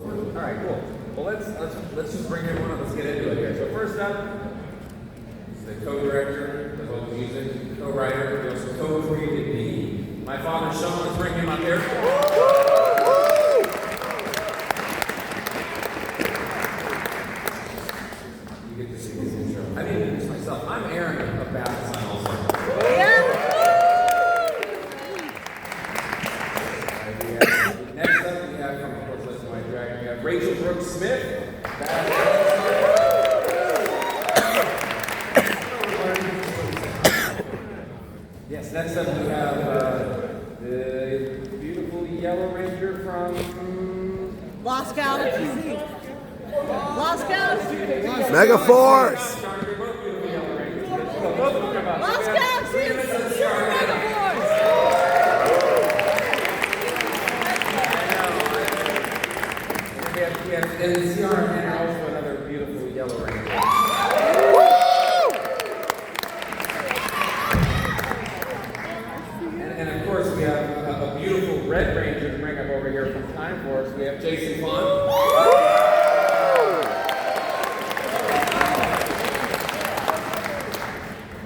All right, cool. Well, let's just bring everyone up. Let's get into it here. So first up is the co-director of all the music, co-writer, he also co-created me. My father, Sean. Let's bring him up here. You get to see his intro. I didn't introduce myself. I'm Aaron of Baptist also. Next up, we have from, of course, Let's Go My Dragon, we have Rachel Brooks Smith. Yes, next up we have the beautiful Yellow Ranger from Lost Galaxy. Lost Galaxy. Mega Force. Lost Galaxy. Mega Force. And the CR and also another beautiful Yellow Ranger. And of course we have a beautiful Red Ranger to bring up over here from Time Force. We have Jason Fun.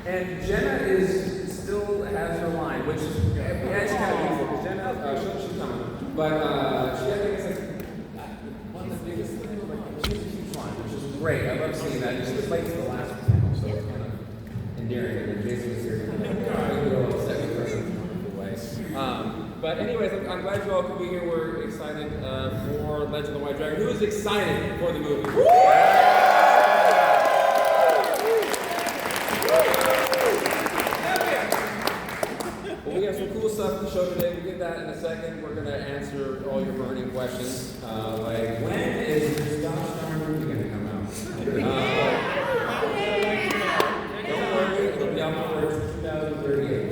And Jenna still has her line, which is actually kind of beautiful because Jenna, she's coming, but she I think it's like one of the biggest things. Like, she's a huge line, which is great. I love seeing that. She was late to the last panel, so it's kind of endearing. And Jason was here. Second person in a wonderful way. But anyways, I'm glad you all could be here. We're excited for Legend of the White Dragon. Who is excited for the movie? Well, we have some cool stuff to show today. We'll get that in a second. We're going to answer all your burning questions. Like, when is this gosh darn movie going to come out? Don't worry, it'll be out before 2038.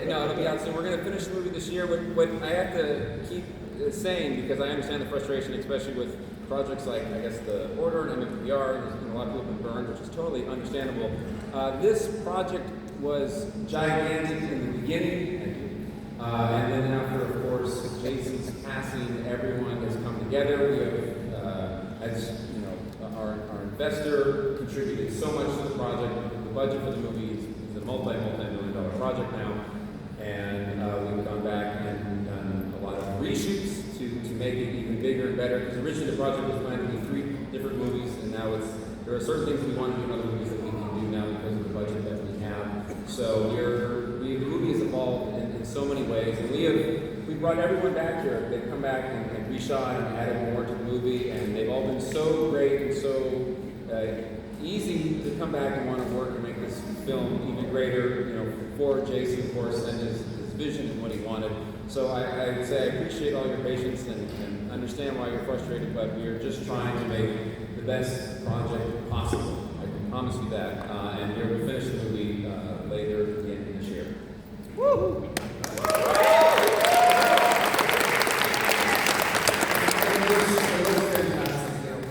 No, it'll be out soon. We're going to finish the movie this year. What I have to keep saying, because I understand the frustration, especially with projects like, I guess, The Order and MMPR, a lot of people have been burned, which is totally understandable. This project was gigantic in the beginning, and then after, of course, Jason's passing, everyone has come together. We have, as you know, our investor contributed so much to the project. The budget for the movie is a multi-million-dollar project now, and we've gone back and done a lot of reshoots to make it even bigger and better. Because originally the project was planned to be 3 different movies, and now there are certain things we want to do in other movies that we can do now because of the budget that we have. So the movie has evolved in so many ways, and we brought everyone back here. They've come back and reshot and added more to the movie, and they've all been so great and so easy to come back and want to work and make this film even greater, you know, for Jason, of course, and his vision and what he wanted. So I would say I appreciate all your patience and understand why you're frustrated, but we are just trying to make the best project possible. I can promise you that. And we'll finish the movie later at the end of this year. Woo!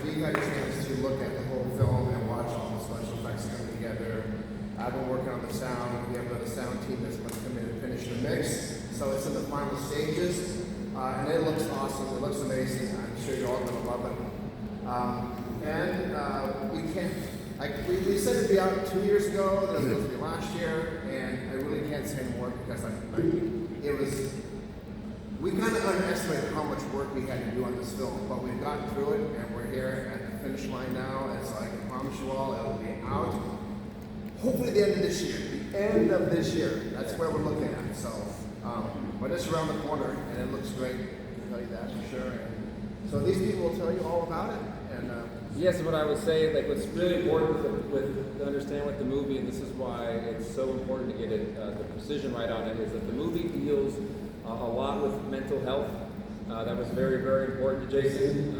We've had a chance to look at the whole film and watch all the special effects come together. I've been working on the sound. We have another sound team that's going to come in and finish the mix. So it's in the final stages, and it looks awesome. It looks amazing. I'm sure you're all going to love it. We can't. We said it'd be out 2 years ago. That was supposed to be last year, and I really can't say more because it was. We kind of underestimated how much work we had to do on this film, but we've gotten through it, and we're here at the finish line now. It's like I promise you all, it'll be out. Hopefully, the end of this year. The end of this year. That's where we're looking at. So. But it's around the corner, and it looks great. I can tell you that for sure. And so these people will tell you all about it. And yes, what I would say, like, what's really important to understand with the movie, and this is why it's so important to get it the precision right on it, is that the movie deals a lot with mental health. That was very, very important to Jason,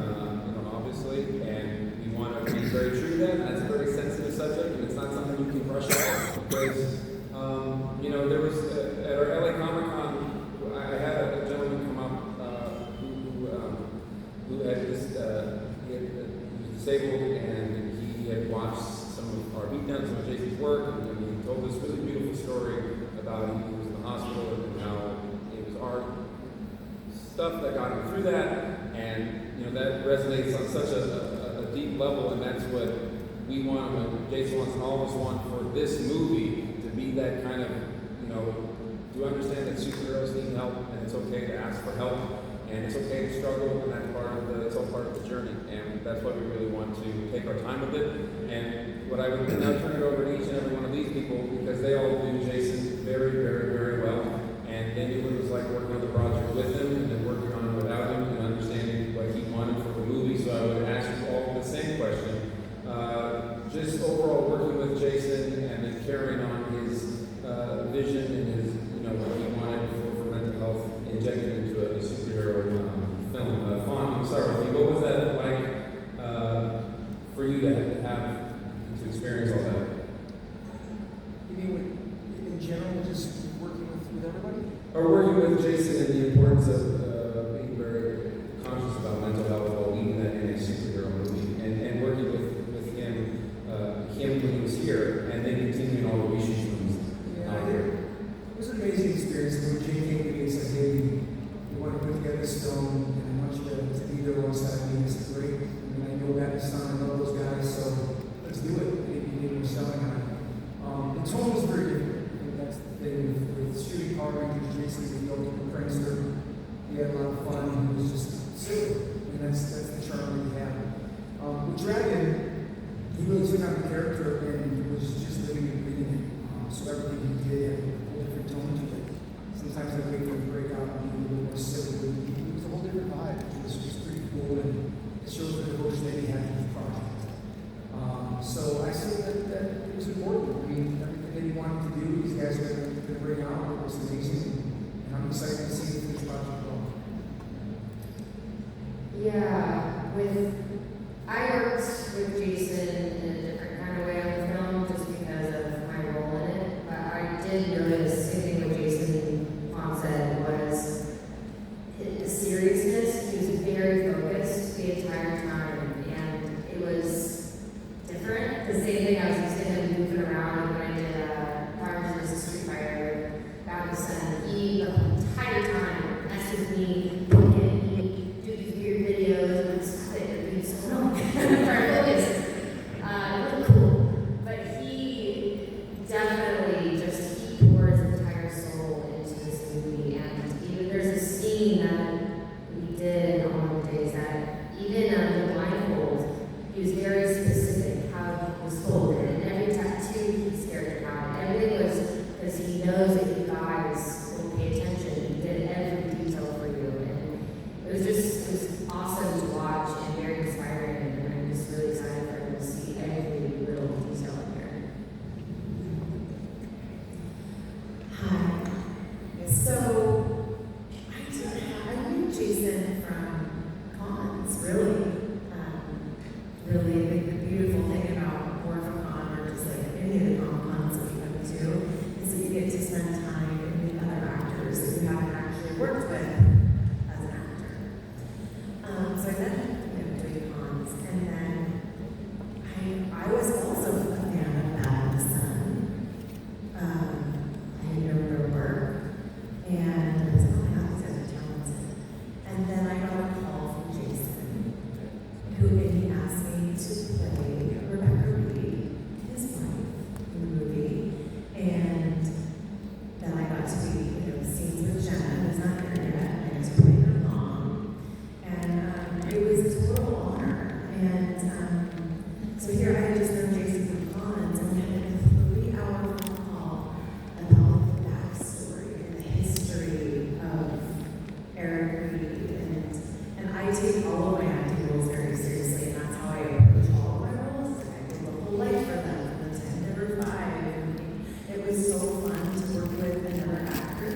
obviously, and we want to be very true to that. That's a very sensitive subject, and it's not something you can brush off because. There was at our LA Comic-Con, I had a gentleman come up who had he was disabled, and he had watched some of our beatdowns, some of Jason's work, and he told this really beautiful story about he was in the hospital and how it was our stuff stuff that got him through that, and that resonates on such a deep level, and that's what we want, what Jason wants, and all of us want for this movie to be that kind of, to understand that superheroes need help, and it's okay to ask for help, and it's okay to struggle, and it's all part of the journey, and that's why we really want to take our time with it. And what I would now turn it over to each and every one of these people, because they all knew Jason very, very, very well, and they knew what it was like working on the project with him, and then working on it without him, and understanding what he wanted for the movie. So I would ask you all the same question. Just overall working with Jason and then carrying on his vision and his, what he wanted for mental health injected into a superhero film. Fawn, I'm sorry, what was that like for you to have to experience all that? You mean in general, just working with everybody? Or working with Jason and the importance of being very conscious about mental health while leading that in a superhero movie, and working with him when he was here, and then continuing all the reshoots when he's out here. It was an amazing experience. When Jay came to me and said, "Hey, we want to put together this film, and I want you to be there alongside me." I said, "Great. I know Pakistan, I know those guys, so let's do it." Maybe we're selling on it. The tone was very different. I think that's the thing with shooting Power Rangers. Jason's a young prankster. He had a lot of fun. He was just silly. That's the charm that he had. With Dragon, he really took on the character and was just living and breathing it. So everything he did had a whole different tone to it. Sometimes I wait for him to break out and be a little more silly. It was a whole different vibe. It was just pretty cool, and it shows the devotion that he had to the project. So I said that it was important. I mean, everything that he wanted to do, these guys were going to bring out. It was amazing, and I'm excited to see the finished project go. Yeah, I worked with Jason in a different kind of way on the film just because of my role in it, but I did notice, same thing what Jason said, was the seriousness. He was very focused the entire time, and it was different. The same thing, I was used to him moving around when I did Power Rangers Street Fighter back in the sun. He, the entire time, messed with me, he'd do these weird videos, and stuff that would be so wrong. Really cool. But he definitely he pours his entire soul into this movie. And even there's a scene that we did on the days that even the blindfold, he was very specific how he was folded. And every tattoo he scared about. Everything was because he knows that you guys will pay attention. He did every detail for you. And it was awesome to watch and very inspiring. And I'm just really excited for him to see every little detail in here. Hi. So, I knew Jason from cons, really. Really, the beautiful thing about Morphicon, or just like any of the cons that we go to, is that you get to spend time with other actors that you haven't actually worked with as an actor. So I met him doing cons, and then I was also a fan of Bad in the Sun. I had known their work, and I was like, oh my God, these guys are talented. And then I got a call from Jason, he asked me to play Rebecca Reed, his wife, in the movie, and then I got to be, scenes with Jenna, who's not here yet, and I was playing her mom, and it was a total honor. And so here I had just known Jason from cons, and we had a 3-hour phone call about the backstory and the history of Eric Reed, and I take all of my acting roles very seriously, and that's how I approach all of my roles. I did the whole life for them, from the 10 to 5. And it was so fun to work with another actor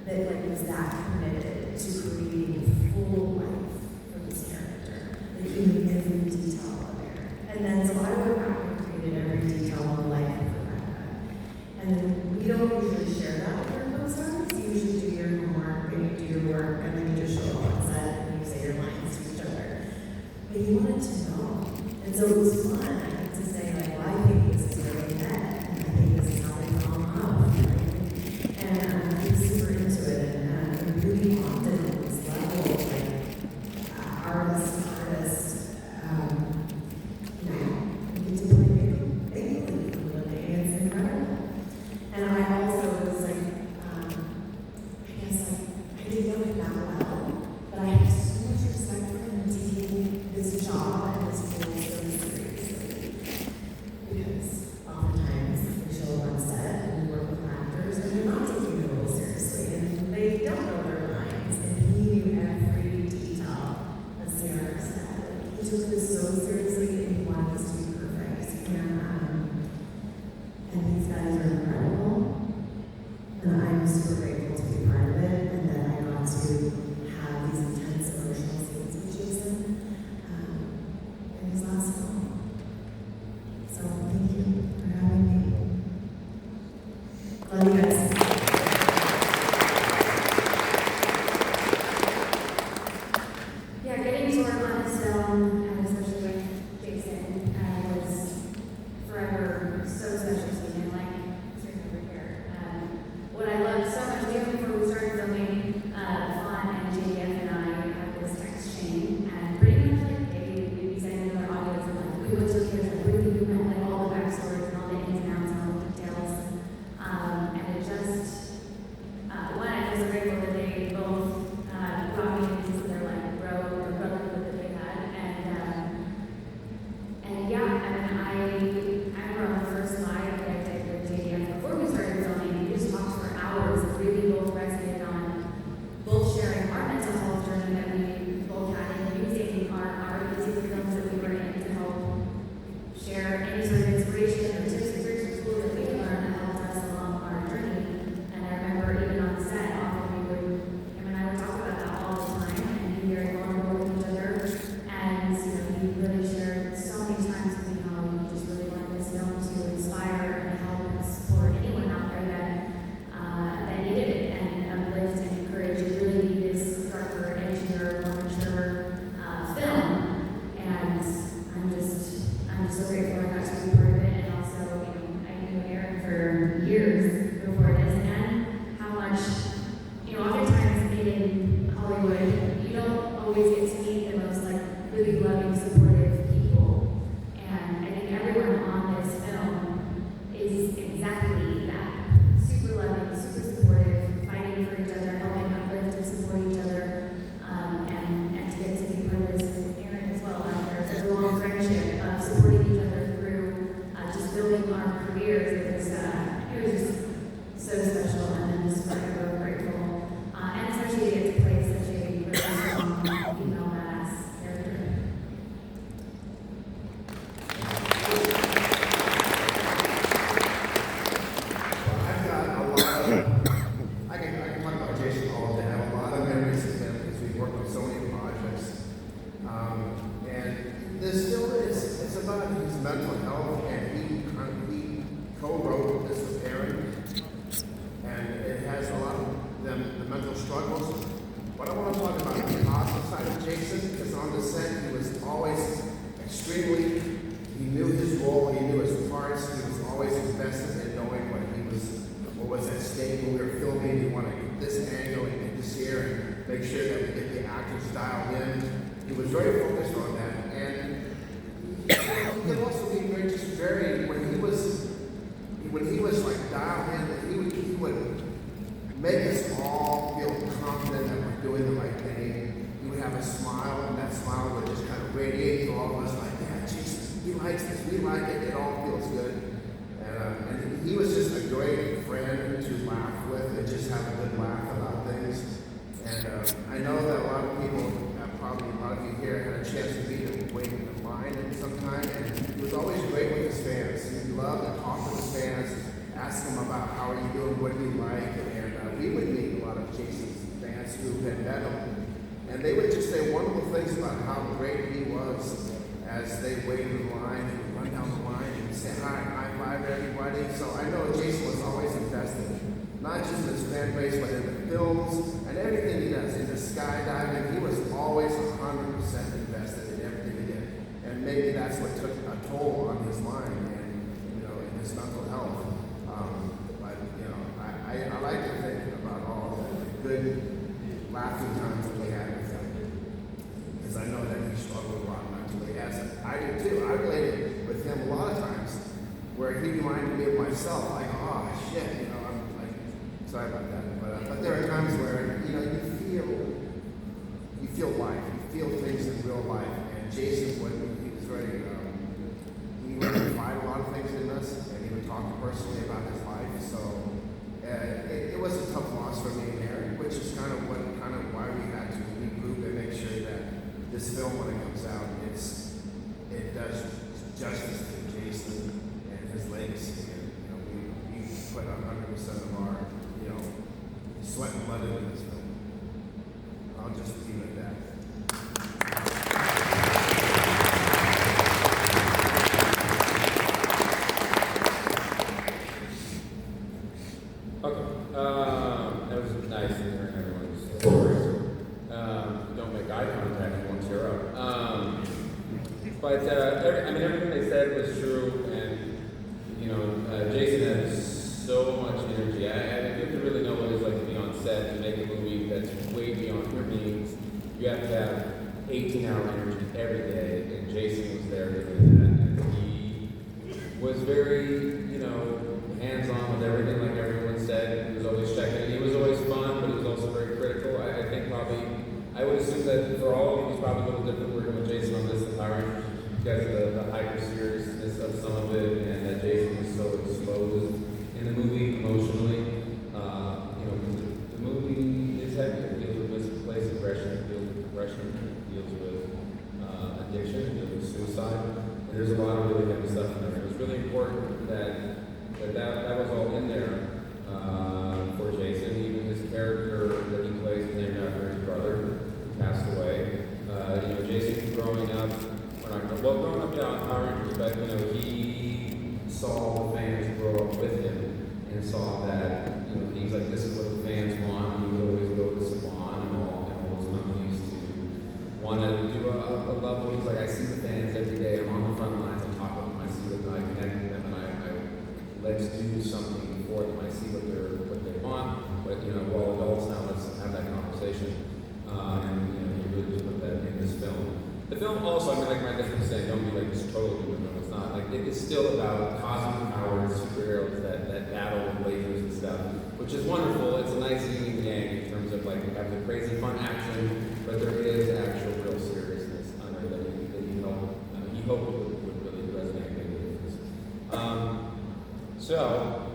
that was that committed to creating full life for this character, that he knew every detail of Eric. And then so I went back and created every detail of the life of Rebecca. And then we don't usually share that with our co-stars. You usually do your homework and you do your work, and then you just show up on set and you say your lines to each other. But he wanted to know. And so it was fun to say, like, well, I think this is where they met, and I think this is how they fell in love. And he was super into it, and really bonded on this level always get to meet the most like really loving, supportive people. And I think everyone on this film is exactly that. Super loving, super supportive, fighting for each other, helping uplift and support each other, and to get to be part of this with Aaron as well. There's a long friendship of supporting each other through just building our careers. It was just so special, and I'm just forever grateful. And especially to get to play such a really strong female badass character. I've got a lot of, I can talk about Jason all day. I have a lot of memories of him because we've worked on so many projects. And this film it's about his mental health, and he co-wrote this with Aaron. And it has a lot of the mental struggles. But I want to talk about the positive side of Jason, because on the set he was always extremely, he knew his role, he knew his parts, he was always invested in knowing what was at stake when we were filming. He wanted to get this angle and get this here and make sure that we get the actors dialed in. He was very focused on that. And he could also be very, when he was like dialed in, he would make us all feel confident that we're doing the right thing. He would have a smile, and that smile would just kind of radiate to all of us like, yeah, Jesus, he likes this, we like it, it all feels good. And he was just a great friend to laugh with and just have a good laugh about things. And I know that a lot of people, probably a lot of you here, had a chance to meet him waiting in line at some time, and he was always great with his fans. He loved to talk to his fans, ask them about how are you doing, what do you like, and we would meet a lot of Jason's fans who had met him, and they would just say wonderful things about how great he was as they waited in line and run down the line and say hi, high five everybody. So I know Jason was always invested, not just in his fan base, but in the films and everything he does. In the skydiving, he was always 100% invested in everything he did. And maybe that's what took a toll on his mind and, in his mental health. But, I like to think about all the good laughing times that we had with him. Because I know that he struggled a lot mentally, as I did too. I related with him a lot of times where he reminded me of myself, like, oh shit, I'm like, sorry about that. But there are times where, you feel life, you feel things in real life. And Jason would, he was very, he would find a lot of things in us, and he would talk personally about his life. So it was a tough loss for me and Aaron, which is kind of why we had to regroup and make sure that this film, when it comes out, it does justice to Jason and his legacy. And, we put 100% of our, sweat and blood into this film. I'll just leave it at that. Okay. That was nice hearing everyone's stories. Don't make eye contact once you're up. But everything they said was true, and Jason has so much energy. I you have to really know what it's like to be on set and make a movie that's way beyond your means. You have to have 18-hour energy every day, and Jason was there doing that. And he was very, hands-on with everything, like everyone said. He was always checking. He was always fun, but he was also very critical. I think I would assume that for all of you, it's probably a little different working with Jason on this than Power Rangers because of the hyper-seriousness of some of it, and that Jason was so exposed in the movie emotionally. The movie is heavy. It deals with misplaced aggression, it deals with depression, it deals with addiction, it deals with suicide. And there's a lot of really heavy stuff in there. It was really important that was all in there for Jason. Even his character that he plays is named after his brother who passed away. Jason growing up, growing up on Power Rangers, but he saw the fans grow up with him and saw that he's like, this is what the fans want. He would always go to Salon and all those companies to want to do a level. He's like, I see the fans every day. I'm on the front lines. I talk with them. I see them. I connect with them, and let's do something for them. I see what they want. But we're all adults now. Let's have that conversation. And he really just put that The film also, I mean, like my dad was saying, don't be like just totally doing it. It's not like it is still about cosmic powered superheroes that battle with lasers and stuff, which is wonderful. It's a nice yin and yang in terms of like we have the crazy fun action, but there is actual real seriousness under that you hope would really resonate with this. So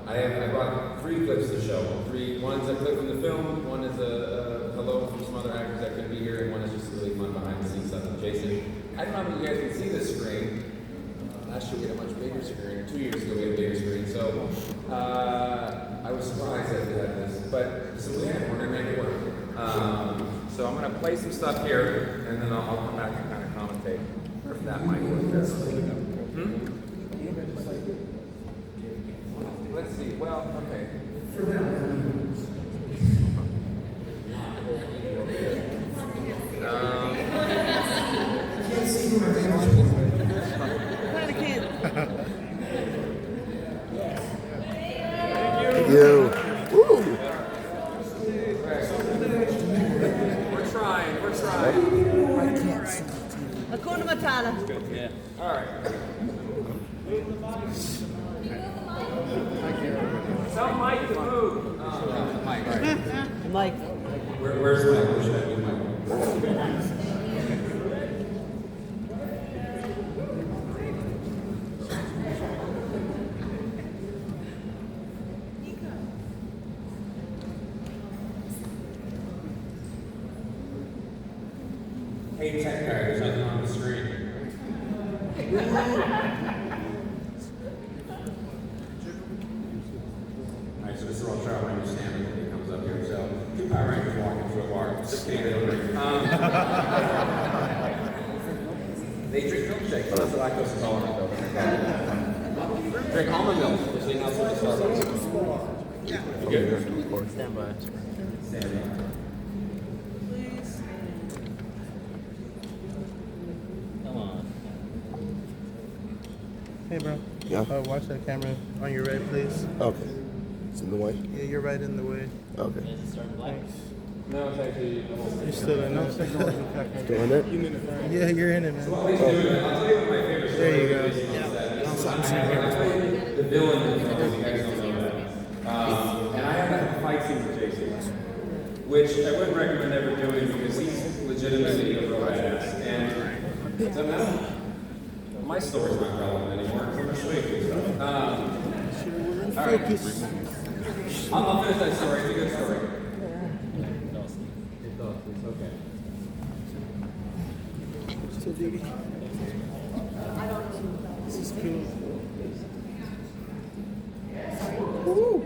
I brought 3 clips to show. One's a clip from the film, one is a hello from some other actors that couldn't be here, and one is just really fun behind the scenes stuff with Jason. I don't know if you guys can see this screen. Last year we had a much bigger screen. 2 years ago we had a bigger screen. So I was surprised that we had this, but so we're gonna make it work. So I'm gonna play some stuff here, and then I'll come back and kind of commentate. Or if that might work. Let's see. Well, okay. Thank you. Woo. We're trying. I can't see. Hakuna Matata. Yeah. All right. Tell Mike to move. Mike. Right. Mike. Where's Mike? Where should I move Mike? Hey, tech guy, there's nothing on the screen. Alright, so this is where I'll try to understand when he comes up here. So, 2 Power Rangers walking through a bar. 16 they drink milkshake. That's the lactose intolerant though. Drink almond milk. Which they now switch to Starbucks. You good? Stand by. Stand by. Hey, bro. Yeah. Watch that camera on your right, please. Okay. It's in the way? Yeah, you're right in the way. Okay. Thanks. No, it's actually the whole You're still in it? Still in it? Yeah, you're in it, man. I'll tell you what my favorite story There you go. is. The villain in the film, you guys don't know that. And I have that fight scene with Jason, which I wouldn't recommend ever doing because he's legitimately a real badass. And so now, my story's not relevant anymore. I'm going to show you good stuff. All right. I'll finish that story. It's a good story. It's okay. So, Didi. This is cool. Woo.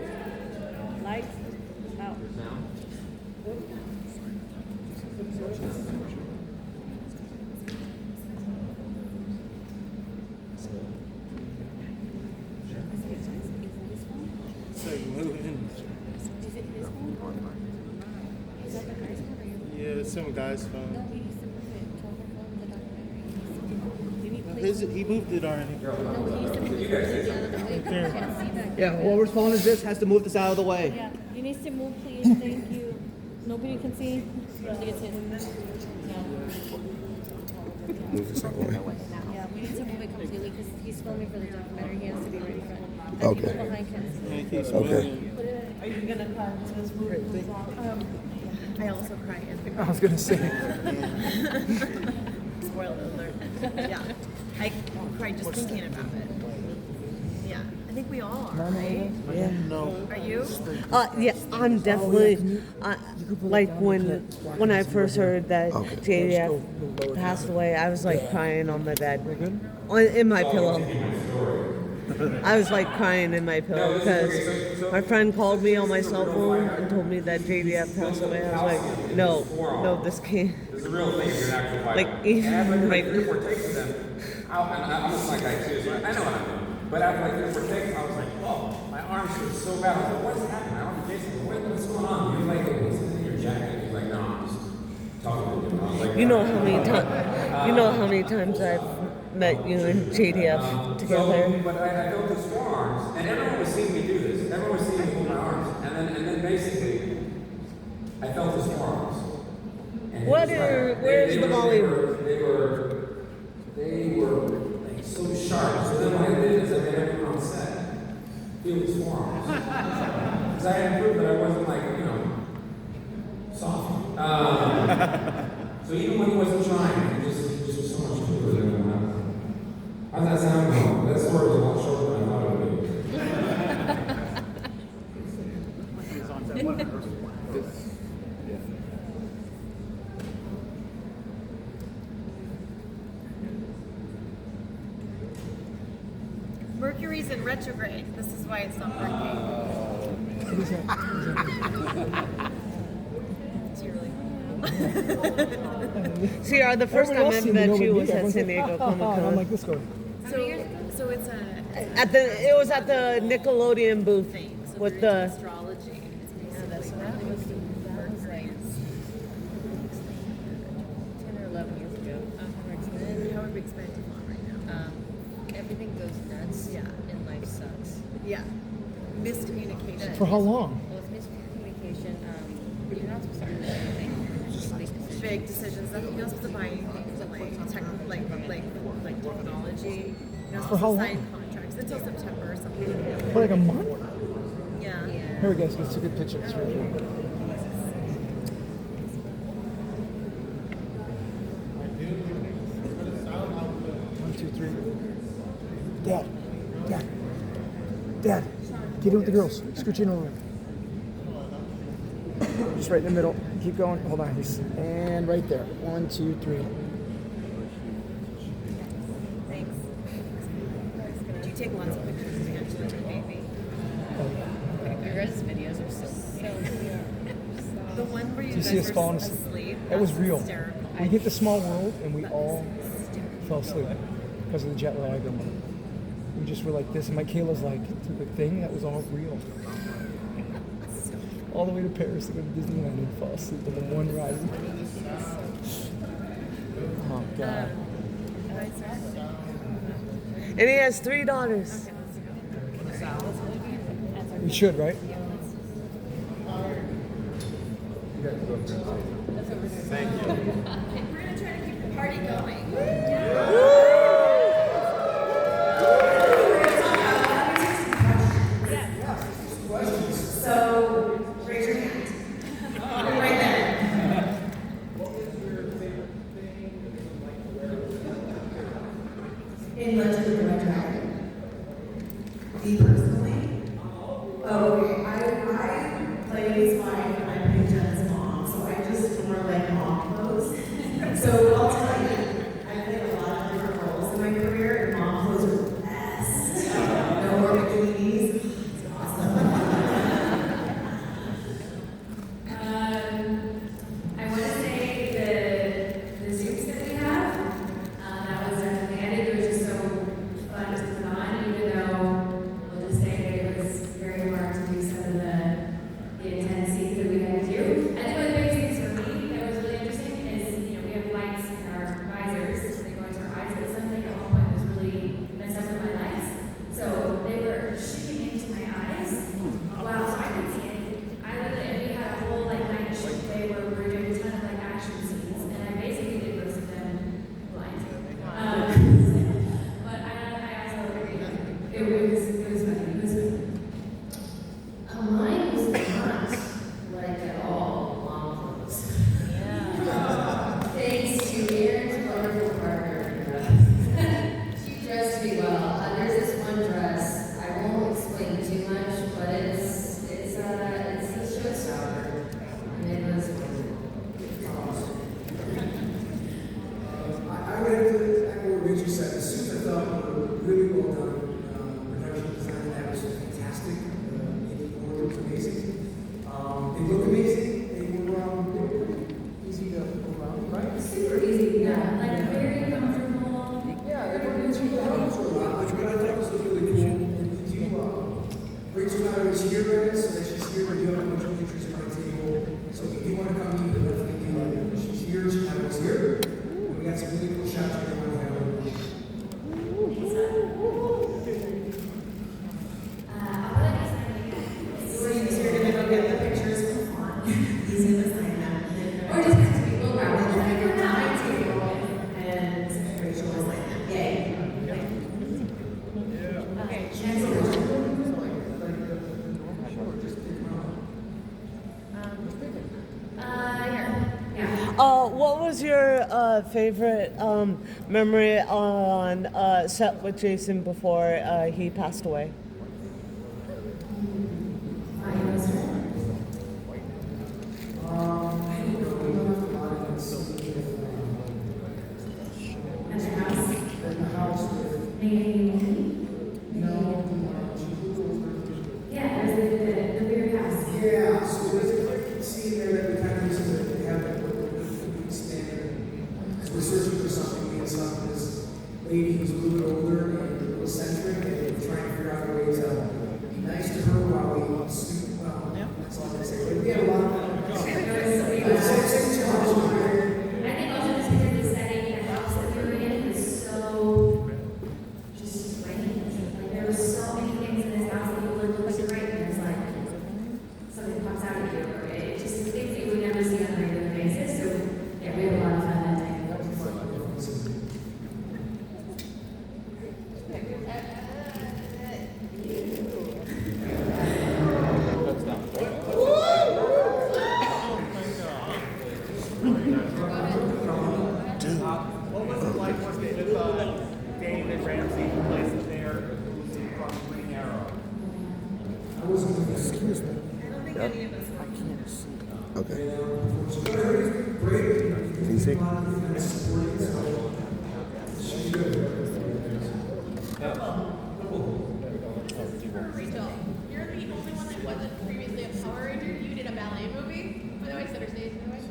Lights out. It's like moving. Is it his phone? Is that the guy's phone or your phone? Yeah, it's some guy's phone. No, he used to move it to her phone, the documentary. Did he play? He moved it already. No, he used to move it out of the way. I can't see that. Yeah, whoever's phone is this has to move this out of the way. Yeah, he needs to move, please. Thank you. Nobody can see. I think it's his. Yeah. Move this out of the way. Yeah, we need to move it completely because he's filming for the documentary. He has to be ready for it. And Okay. people behind can see. Yeah, he keeps Okay. moving. Are you gonna cry to this movie? I also cry in. I was gonna say. Spoiler alert. Yeah. I cried just thinking about it. Yeah. I think we all are, right? Yeah. No. Are you? Yeah, I'm definitely like when I first heard that JDF passed away, I was like crying on my bed, in my pillow. I was like crying in my pillow because my friend called me on my cell phone and told me that JDF passed away. I was like, no, this can't. It's a real thing if you're an actual fighter. Like, even and like- after 3 or 4 takes of them, I'm a slight guy too, so I know what I'm doing. But after like 3 or 4 takes, I was like, oh, my arms hurt so bad. I was like, what's happening? I don't know, Jason, what's going on? You're like, what's in your jacket? He's like, no, I'm just talking to you. I was like, You know how many times I've met you and JDF together. So, but I felt his forearms, and everyone was seeing me do this. Everyone was seeing me hold my arms, and then basically, I felt his forearms. And Where's the volume? They were they were like so sharp. So then what I did is I made everyone on set feel these forearms. Because I had proved that I wasn't like, you know, soft. So even when he wasn't trying, it just was so much cooler than everyone else. How's that sound going? That story was a lot shorter than I thought it would be. Mercury's in retrograde. This is why it's not working. It's really See, the first time I met you was at San Diego Comic I'm Con. like this going. so it's It was at the Nickelodeon booth thing. So with we're the. into astrology. It's basically that was Mercury. 10 or 11 years ago. How are we expanding on right now? Everything goes nuts. Yeah. And life sucks. Yeah. Miscommunication. For how long? Well, it's miscommunication. You're not supposed to do anything. Just big decisions. Big decisions. You're not supposed to buy anything to like technology. You're not For how supposed to long? sign contracts until September or something. For like a month? Yeah. Here we go. Let's take a picture. It's right here. 1, 2, 3. Dad, get in with the girls. Scooch in over. Just right in the middle. Keep going. Hold on. And right there. 1, 2, 3. Thanks. Do you take lots of pictures of Angela and baby? Your guys' videos are so The one where you Do you guys see us were falling asleep. That was was real. hysterical. We hit the small world and we all fell asleep because of the jet lag. And we just were like this. And Michaela's like, to the thing that was all real. All the way to Paris to go to Disneyland and fall asleep on the one ride. Oh, God. And he has 3 daughters. We should, right? Thank you. We're gonna try to keep the party going. So raise your hand. Right there. In Legend of the Red Dragon. Me personally? Oh, okay. I play his wife and I play Jen's mom, so I just wear like mom clothes. So I'll tell you, I played a lot of different roles in my career, and mom clothes are the best. No more bikinis. It's awesome. I want to say the suits that we have, that was definitely, I think it was just so fun to put on, even though we'll just say that it was very hard to do some of the intense scenes that we had to do. I think one of the big things for me that was really interesting is, we have lights in our visors, so they go into our eyes, but something at one point was really messed up with my lights. So they were shooting into my eyes. Wow, so I couldn't see anything. I literally, and we had a whole night shoot day where we were doing a ton of action scenes, and I basically did most of them blind. But I also, it was funny. It was funny. Mine was not at all long clothes. Yeah. Thanks to Erin's wonderful partner. She dressed me well. There's this one dress. I won't explain too much, but it's a showstopper, and it was wonderful. I would have to echo what Rachel said. The suits I thought were really well done. Production design that was fantastic. The order was amazing. They look amazing. They were pretty easy to go around, right? Super easy, yeah. Very comfortable. Yeah, they were into the house a lot, which I thought was really cool. And did you, Rachel got her here ready, so that she's here. We do have a bunch of pictures at my table. So if you want to come in, definitely do that. She's here, she had us here. And we got some really cool shots of everyone having. So you're gonna go get the pictures from on. He's gonna sign them. Or just have to be a little around. Like, we're not my table. And Rachel was like, was your favorite memory on set with Jason before he passed away? Yeah, it was the weird house. Yeah, so there's a scene there that we kind of used to have a standard. Because we're searching for something, we saw this lady who's a little bit older and a little eccentric, and we're trying to figure out a way to be nice to her while we sleep. Well, that's all I say. But we had a lot of I think also just because the setting, the house that we were in was so just strange. Like there were so many things in this house that you would look like right and there's like something pops out at you. Or it just things that you would never see on a regular basis. So yeah, we had a lot of fun that day. What was it like working with David Ramsey, who plays the mayor, who's from Green Arrow? Excuse me. Yep. Okay. Can you see? Rachel, you're the only one that wasn't previously a Power Ranger. You did a ballet movie. By the way, center stage, by the way. So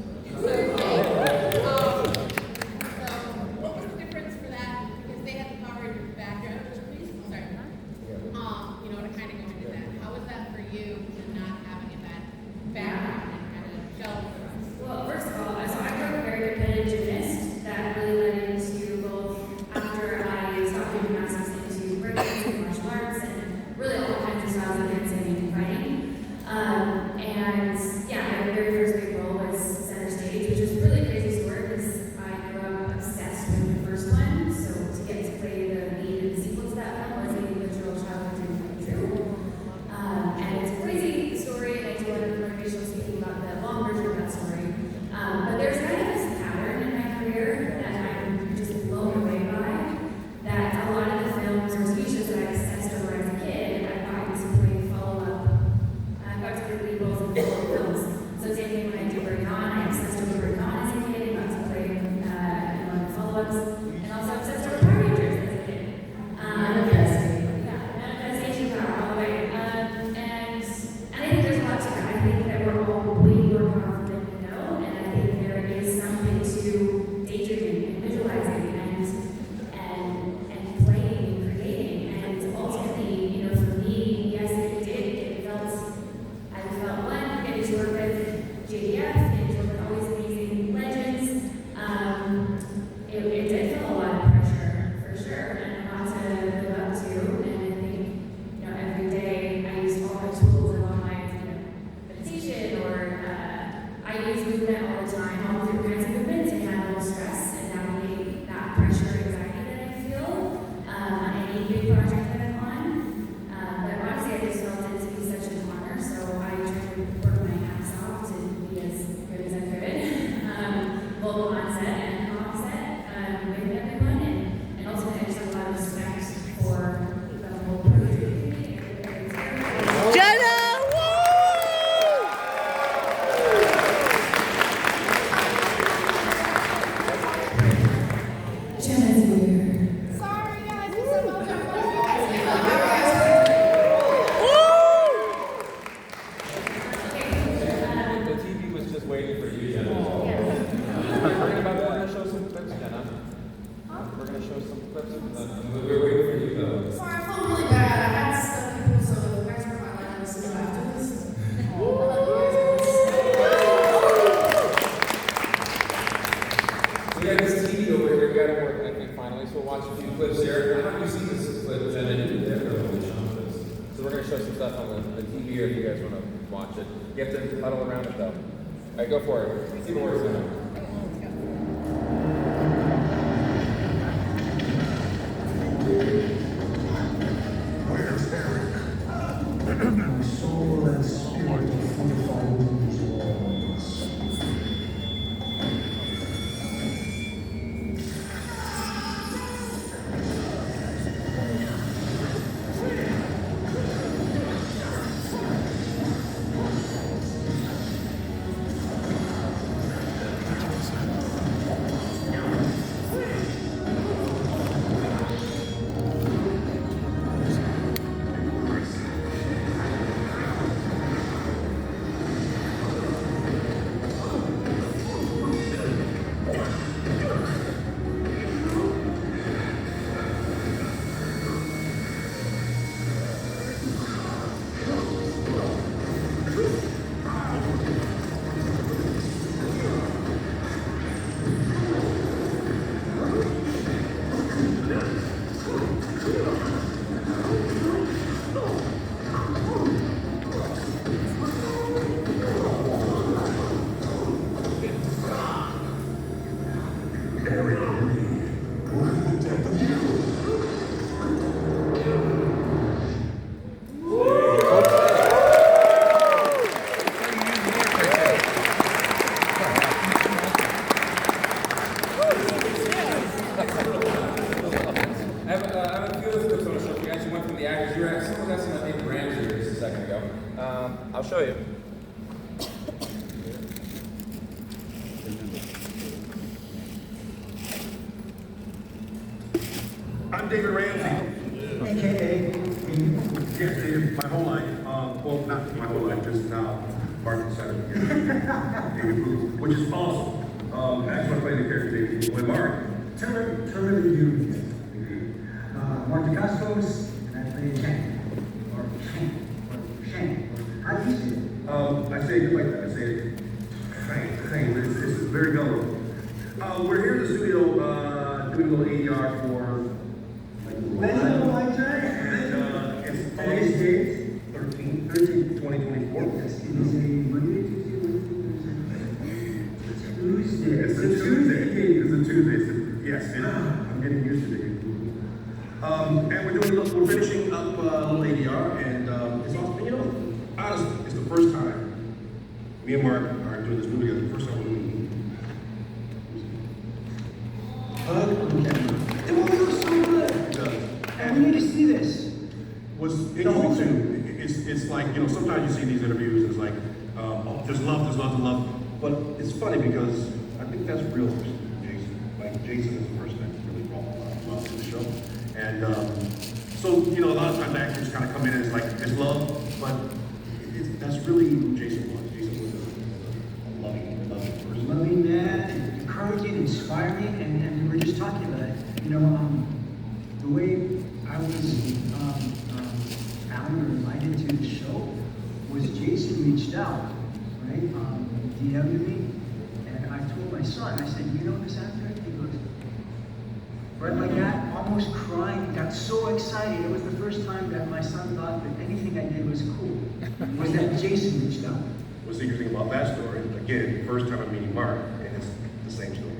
what was the difference for that? Because they had the Power Ranger background, sorry, you know, to kind of go into that. How was that for you, not having that background and kind of gel with the rest? Well, first of all, so I grew up a very competitive gymnast. That really led into both after I stopped doing gymnastics into breakdance and martial arts and really all kinds of styles of dancing and fighting. And yeah, my very first big role was center stage, which was a really crazy story because I grew up obsessed with the first one. So to get to play the lead in the sequel to that film was a literal childhood dream come true. And it's a crazy story, and I told everyone Rachel speaking about the long version of that story. But there's kind of this pattern in my career that I'm just blown away by. That a lot of the films or TV shows that I obsessed over as a kid, I've gotten to play follow-up. I've got to play lead roles in follow-up films. So same thing when I do Recon, I obsessed over Recon as a kid and got to play in one of the follow-ups. And also obsessed over Power Rangers as a kid. Manifestation power all the way. And I think there's a lot to that. I think that we're all way more powerful than we know, and I think there is something to daydreaming and visualizing and playing and creating. And ultimately, you know, for me, yes, it did. I felt one, getting to work with JDF, getting to work with all these amazing legends. It did feel a lot of pressure, for sure, and a lot to live up to. And I think, you know, every day I use all my tools and all my, meditation or I use movement all the time, all different kinds of movements to handle stress and navigate that pressure and anxiety that I feel on any big project that I'm on. But honestly, I just felt it to be such an honor, so I tried to work my ass off to be as good as I could, both on set and off set with everyone, and ultimately I just have a lot of respect for the whole community. Jenna! Woo! Jenna's here. Sorry, guys. I'm so much. The TV was just waiting for you, Jenna. We're gonna show some clips, Jenna. We're gonna show some clips of the movie. We're waiting for you, though. Sorry, I felt really bad. I had stuff people, so the guys were my life was still afterwards. We got this TV over here. We got it working, I think, finally. So we'll watch a few clips here. I don't know if you've seen this clip, Jenna. You did there. So we're gonna show some stuff on the TV here if you guys want to watch it. You have to huddle around it, though. All right, go for it. See the words in it. Where's Eric? My soul and spirit fortify these walls. very greedy. Look at the depth of you. I have a few of those clips I want to show you. We actually went from the actors. You were asking, someone was asking about David Ramsey here just a second ago. I'll show you. I'm David Ramsey. AKA, yes, David, my whole life. Well, not my whole life, just now. Martin Saturday. David Booth, which is awesome. Actually, I play the character David with Mark. Terrific dude. Mark DeCastos, and I play Shank. Or Shank. How do you say it? I say it like that. I say it, Hank, but it's very gullible. We're here in the studio doing a little ADR for it's today's date, 13/2024. Yes, it is a Monday, Tuesday, Wednesday, Tuesday. It's a Tuesday. It's a Tuesday. Yes, I'm getting used to it. And we're finishing up a little ADR, and it's awesome. You know, honestly, it's the first time me and Mark are doing this movie together. The first time we're doing Hug on camera. The movie was so good. it does. And we need to see this. What's interesting too, it's like, you know, sometimes you see these interviews and it's like, oh, there's love. But it's funny because I think that's real for Jason. Like, Jason is the person that really brought a lot of love to the show. And so, you know, a lot of times actors kind of come in and it's like, it's love, but that's really who Jason was. Jason was a loving person. Loving man, encouraging, inspiring, and we were just talking about it. You know, the way I was found or invited to the show was Jason reached out, right? DM'd me, and I told my son, I said, you know this actor? He goes, right like that, almost crying, got so excited. It was the first time that my son thought that anything I did was cool, was that Jason reached out. What's interesting about that story, again, first time I'm meeting Mark, and it's the same story.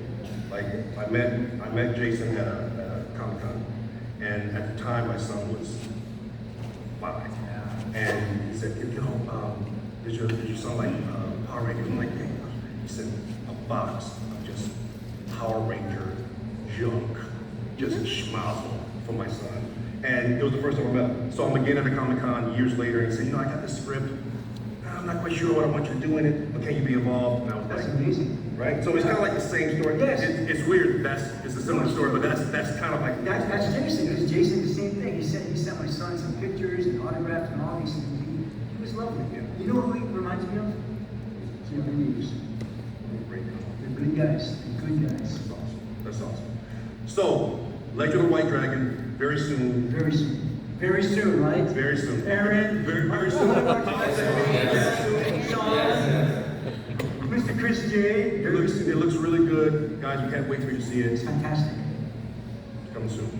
Like, I met Jason at a Comic-Con, and at the time my son was 5. And he said, you know, did your son like Power Rangers? I'm like, yeah. He said, a box of just Power Ranger junk, just schmazzle for my son. And it was the first time I met him. So I'm again at a Comic-Con years later, and he said, you know, I got this script. I'm not quite sure what I want you to do in it, but can you be involved? And I was That's like, amazing. right? So it's kind of like the same story. Yes. It's weird. It's a similar story, but that's kind of like That's Jason, because Jason, the same thing. He sent my son some pictures and autographs and all these things. He was lovely. Yeah. You know who he reminds me of? Jim Reeves. They're good guys. They're good guys. That's awesome. That's awesome. So, Legend of White Dragon, very soon. Very soon. Very soon, right? Very soon. Aaron. Very soon. Mr. Chris J. It looks really good. Guys, we can't wait for you to see it. It's fantastic. It's coming soon.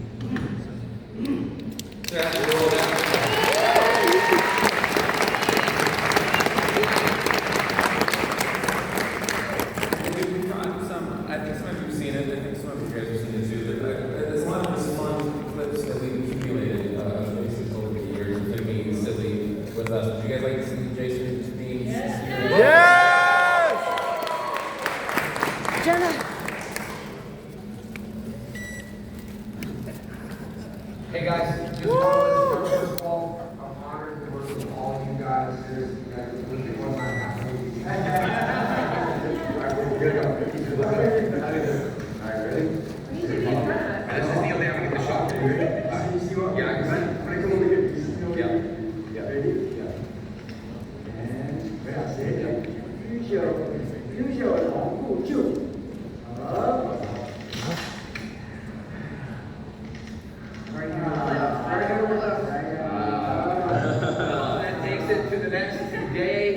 I think some of you've seen it, I think some of you guys have seen it too, but there's a lot of these fun clips that we've accumulated Jason over the years of him being silly with us. Would you guys like to see Jason just being Yes! Jenna. Hey guys, just first of all, I'm honored to work with all of you guys. You guys are really one of my half movies. Alright, we're good. Alright, ready? This is the only way I'm gonna get the shot. You ready? Yeah, I'm gonna come over here. Yeah. Ready? Yeah. And that's it. 优秀同步就好。That takes it to the next day.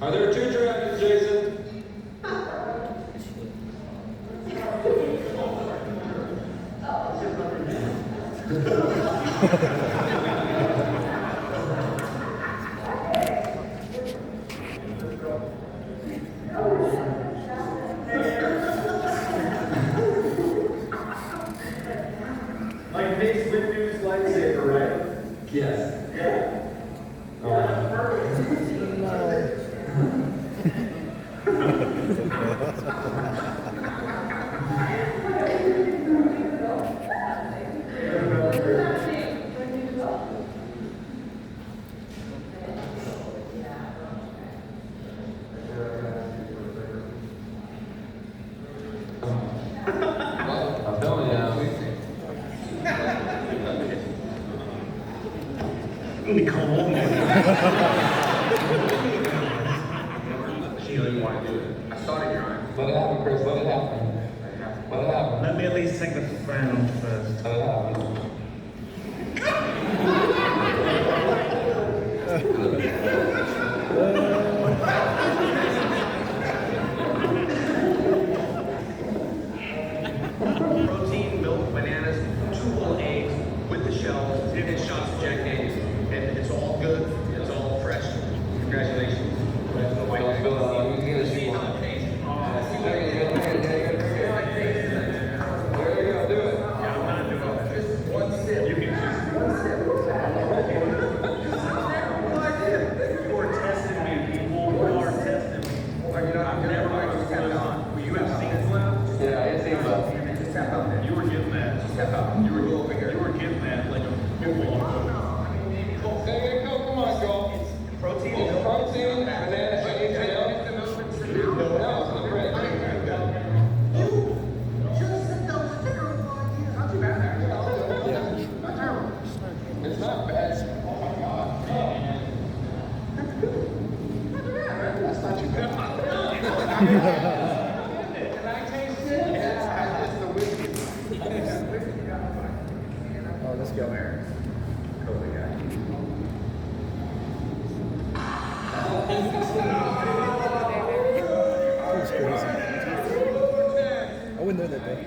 Are there two dragons, Jason? Like Mace Windu's lightsaber, right? Yes. Yeah. Oh, perfect. I'm telling you now. Come on. She didn't want to do it. I saw it in your eyes. Let it happen, Chris. Let it happen. Let it happen. Let me at least take the frown first. Let it happen. Protein, milk, bananas, 2 whole eggs with the shells, and shots of Jack Daniels. And it's all good. It's all fresh. Congratulations. See how it tastes. There you go. Do it. Yeah, I'm gonna do it. Just one sip. You can just one sip. You are testing me, people. You are testing me. I've never liked to tap out. Will you have scenes left? Yeah, I see him. Just tap out there. You were getting that. Just tap out. You were a little bigger. You were getting that like a football. Hey, come on, go. Protein, Protein, banana, shake, no, I'm ready. It's not bad. Oh my God. That's not too bad. Can I taste it? Yeah, it's the whiskey. Oh, let's go, Aaron. COVID guy. I wouldn't know that day.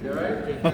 You all right?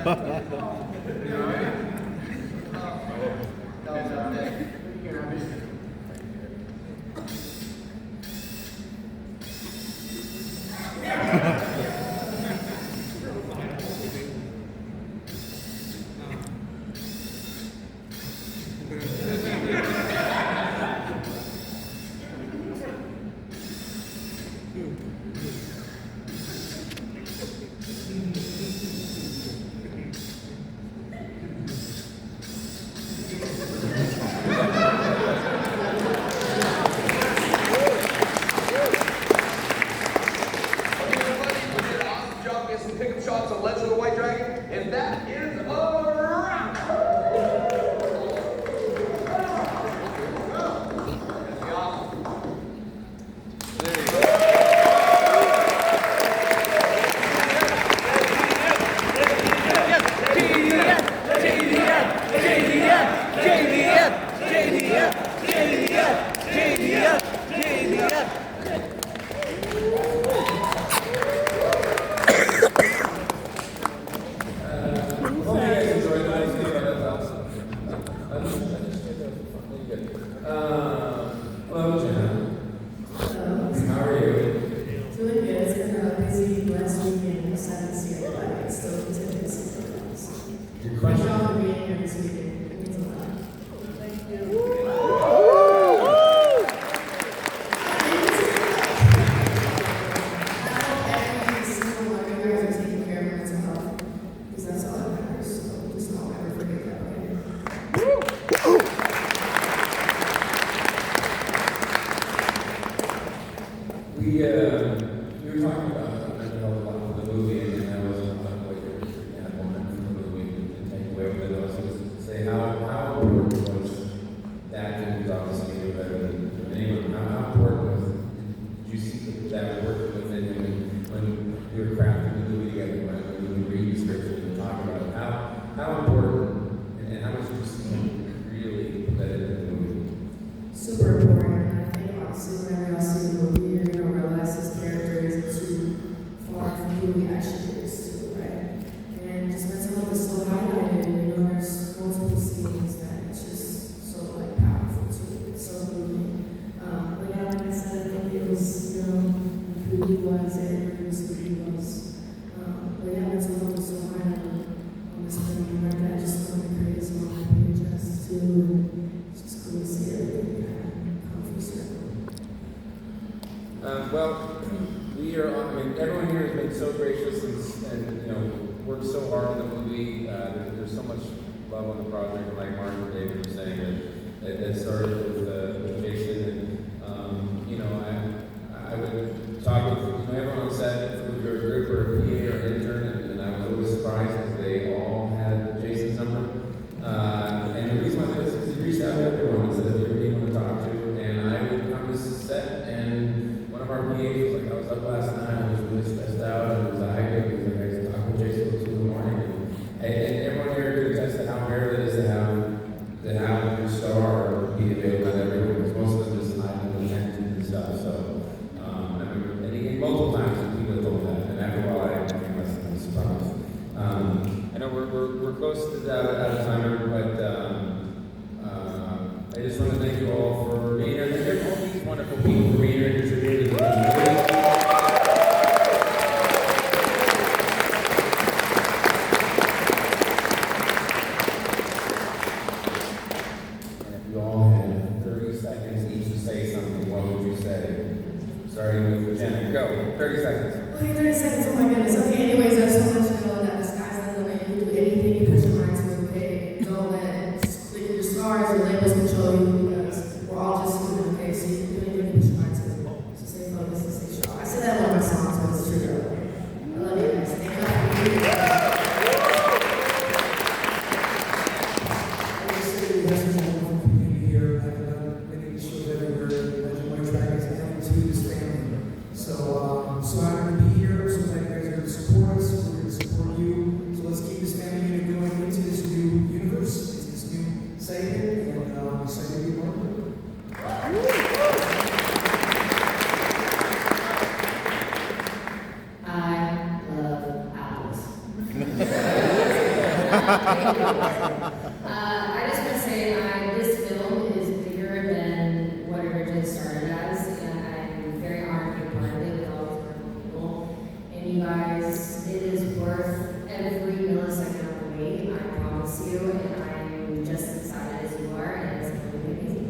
Well, we are. I mean, everyone here has been so gracious and worked so hard on the movie. There's so much love on the project, and like Mark and David were saying, it started with Jason, and I would talk with everyone on set, if you're a group or a PA or an intern, and I was always surprised because they all had Jason's number. And the reason why this is he reached out to everyone and said, "If you're anyone to talk to," and I would come to set and one of our PAs was like, "I was up last night, I was really stressed out, and it was I was like, I talked with Jason till 2 in the morning," and everyone here could attest to how rare it is to have your star be available everywhere, because most of them just hide in the tent and stuff. So I remember, and again, multiple times people have told that, and after a while I became less than surprised. I know we're close to out of time, but I just want to thank you all for being here. Thank all these wonderful people for being here and contributing to the movie. And if you all had 30 seconds each to say something, what would you say? Starting with Jenna. Go. 30 seconds. Okay, 30 seconds. Oh my goodness. Okay, anyways, I just want to let you know that the sky's the limit. You can do anything you put your mind to, okay? Don't let your stars or labels control you, because we're all just human, okay? So you can do anything you put your mind to. So stay focused and stay strong. I said that in one of my songs, but it's true. I love you guys. Thank you for being here. So I'm going to be here. So thank you guys are I just want to say this film is bigger than what it originally started as, and I'm very honored to be part of it with all these wonderful people. And you guys, it is worth every millisecond of the wait, I promise you, and I'm just as excited as you are, and it's going to be amazing.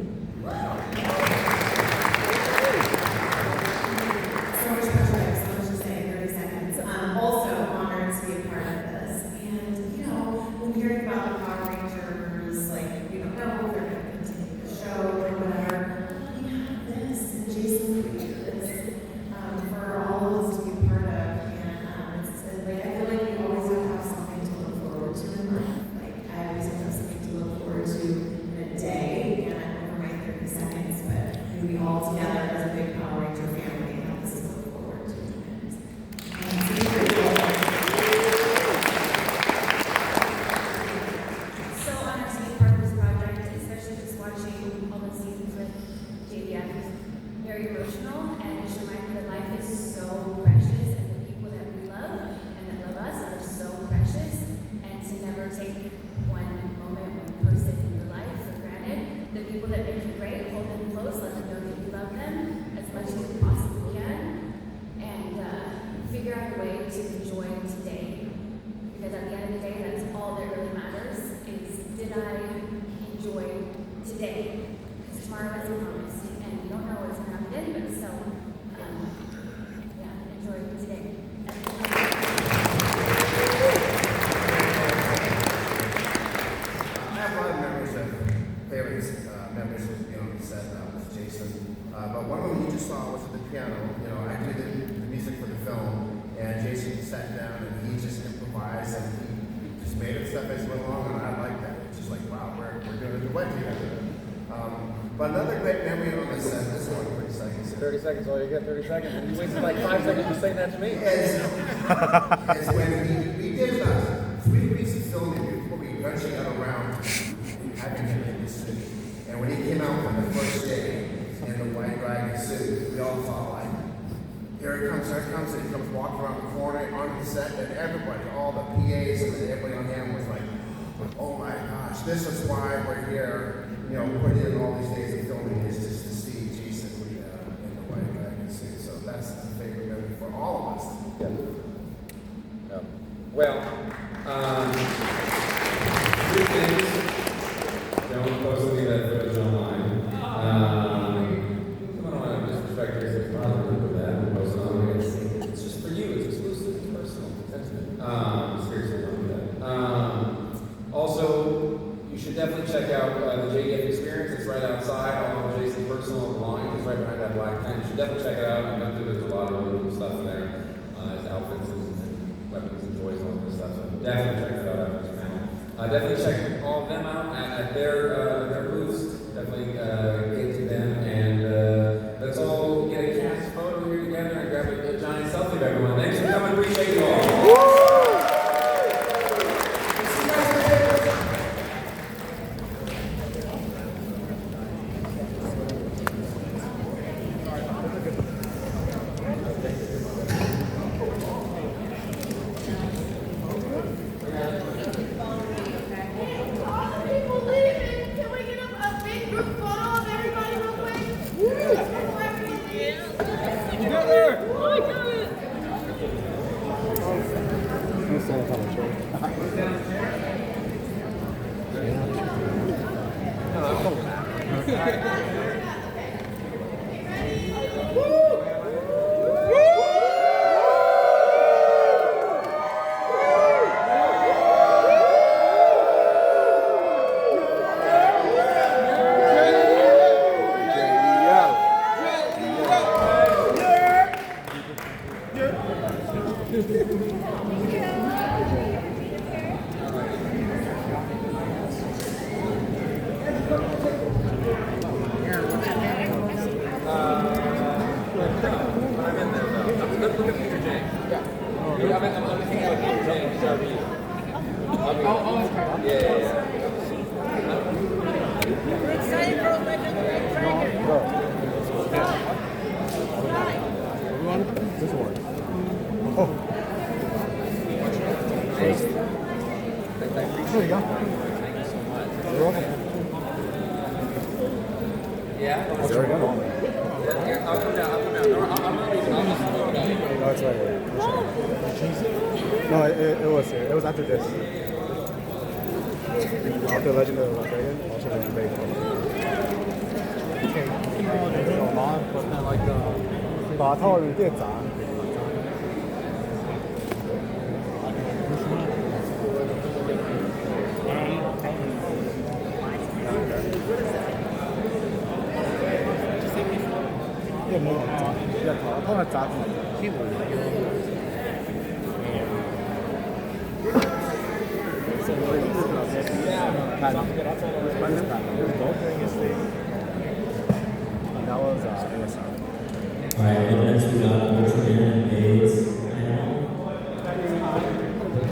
So much pressure, so much to say in 30 seconds. Also honored to be a part of this. And, you know, when hearing about the Power Rangers, like, you don't know if they're going to continue the show or whatever, we have this, and Jason created this for all of us to be a part of. And like, I feel like we always have to have something to look forward to in life. Like, I always have something to look forward to in a day, and over my 30 seconds, but we all together as a big Power Ranger family have this to look forward to. And it's pretty cool. So honored to be part of this project, especially just watching all the scenes with JDF. It's very emotional, and it's reminded that life is so precious, and the people that we love and that love us are so precious, and to never take one moment, one person in your life for granted. The people that make you great, hold them close, let them know that you love them as much as you possibly can, and figure out a way to enjoy today. Because at the end of the day, that's all that really matters, is did I enjoy today? Because tomorrow isn't promised, and you don't know what's going to happen anyway, so yeah, enjoy today. I have a lot of memories of favorites, memories of being on the set with Jason. But one of them you just saw was at the piano. You know, I did the music for the film, and Jason sat down and he just improvised and he just made it stuff as he went along, and I like that. It's just like, wow, we're doing a duet together. But another great memory on the set, this one, 30 seconds. 30 seconds, all you get, 30 seconds. And you wasted like 5 seconds just saying that to me. Is when we did about 3 weeks of filming before we eventually got around to having him in the suit. And when he came out on the first day in the white dragon suit, we all thought like, here it comes, and he comes walking around the corner onto the set, and everybody, all the PAs and everybody on hand was like, oh my gosh, this is why we're here, you know, putting in all these days of filming is just to see Jason in the white dragon suit. So that's a favorite memory for all of us. Yeah. Well, 3 things. Don't post any of that footage online. I don't want to disrespect your sister's mother with that and post it online. It's just for you. It's exclusive. It's personal. That's it. Seriously, don't do that. Also, you should definitely check out the JDF Experience. It's right outside. All of Jason's personal line is right behind that black tent. You should definitely check it out. You know, there's a lot of really cool stuff in there. His outfits and weapons and toys and all this stuff. So definitely check it out after this panel. Definitely check all of them out at their booths. Definitely get to them, and let's all get a cast photo here together and grab a giant selfie of everyone. Thanks for coming. Appreciate you all. This one. Yeah? It's already done. Yeah, I'll come down. No, I'm not leaving. I'll just look it up. No, it's right here. No, it was here. It was after this. After Legend of Las Vegas, also Legend of Vegas.把套人店砸。也没有砸，要套那砸屁股。All right, and next we got Ultraman A